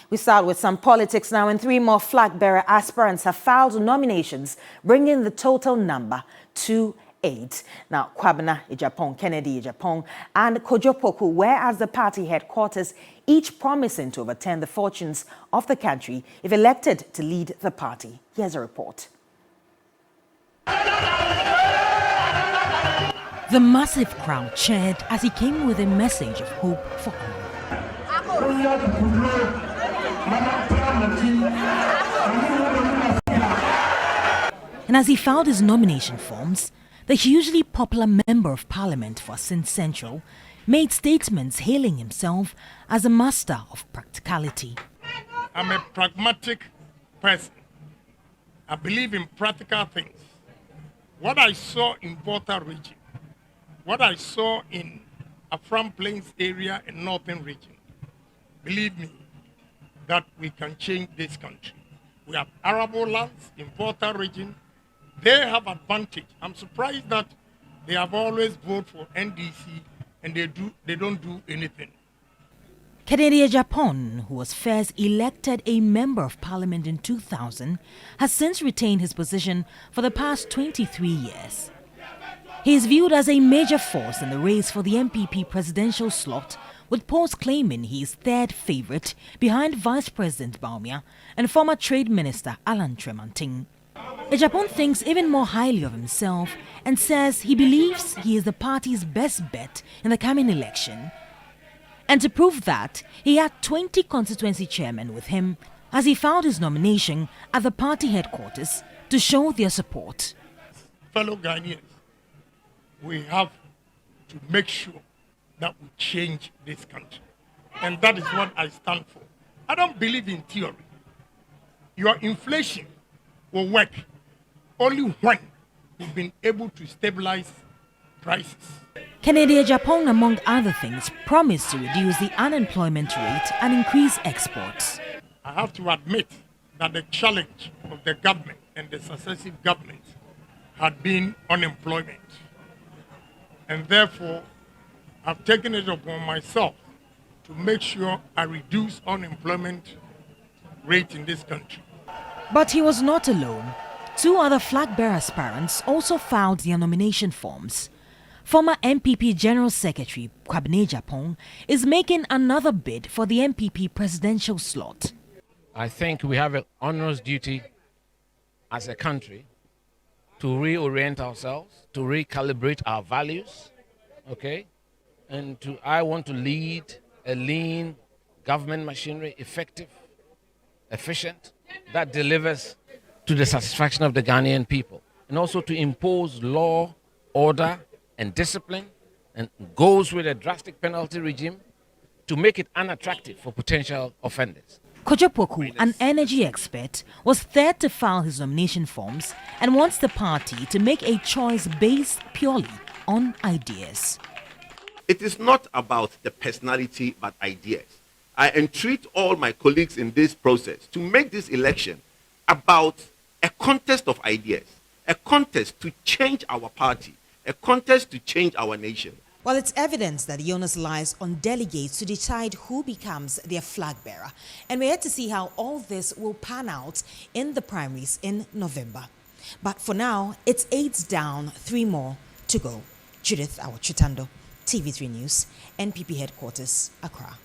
We start with some politics now, and 3 more flag bearer aspirants have filed nominations, bringing the total number to 8. Now, Kwabena Ejapong, Kennedy Ejapong, and Kojo Poku were at the party headquarters, each promising to overturn the fortunes of the country if elected to lead the party. Here's a report. The massive crowd cheered as he came with a message of hope for all. And as he filed his nomination forms, the hugely popular Member of Parliament for Sin Central made statements hailing himself as a master of practicality. I'm a pragmatic person. I believe in practical things. What I saw in Volta region, what I saw in Afram Plains area and Northern region, believe me, that we can change this country. We have arable lands in Volta region. They have advantage. I'm surprised that they have always voted for NDC and they don't do anything. Kennedy Ejapong, who was first elected a Member of Parliament in 2000, has since retained his position for the past 23 years. He is viewed as a major force in the race for the NPP presidential slot, with polls claiming he is third favourite behind Vice President Baumia and former Trade Minister Alan Tremanting. Ejapong thinks even more highly of himself and says he believes he is the party's best bet in the coming election. And to prove that, he had 20 constituency chairmen with him as he filed his nomination at the party headquarters to show their support. Fellow Ghanaians, we have to make sure that we change this country. And that is what I stand for. I don't believe in theory. Your inflation will work only when we've been able to stabilize prices. Kennedy Ejapong, among other things, promised to reduce the unemployment rate and increase exports. I have to admit that the challenge of the government and the successive governments had been unemployment. And therefore, I've taken it upon myself to make sure I reduce unemployment rate in this country. But he was not alone. 2 other flag bearer aspirants also filed their nomination forms. Former NPP General Secretary Kwabena Ejapong is making another bid for the NPP presidential slot. I think we have an onerous duty as a country to reorient ourselves, to recalibrate our values, okay? And I want to lead a lean government machinery, effective, efficient, that delivers to the satisfaction of the Ghanaian people, and also to impose law, order, and discipline, and goes with a drastic penalty regime to make it unattractive for potential offenders. Kojo Poku, an energy expert, was third to file his nomination forms and wants the party to make a choice based purely on ideas. It is not about the personality, but ideas. I entreat all my colleagues in this process to make this election about a contest of ideas, a contest to change our party, a contest to change our nation. Well, it's evidence that the onus lies on delegates to decide who becomes their flag bearer. And we're yet to see how all this will pan out in the primaries in November. But for now, it's 8 down, 3 more to go. Judith Awachitando, TV3 News, NPP Headquarters, Accra.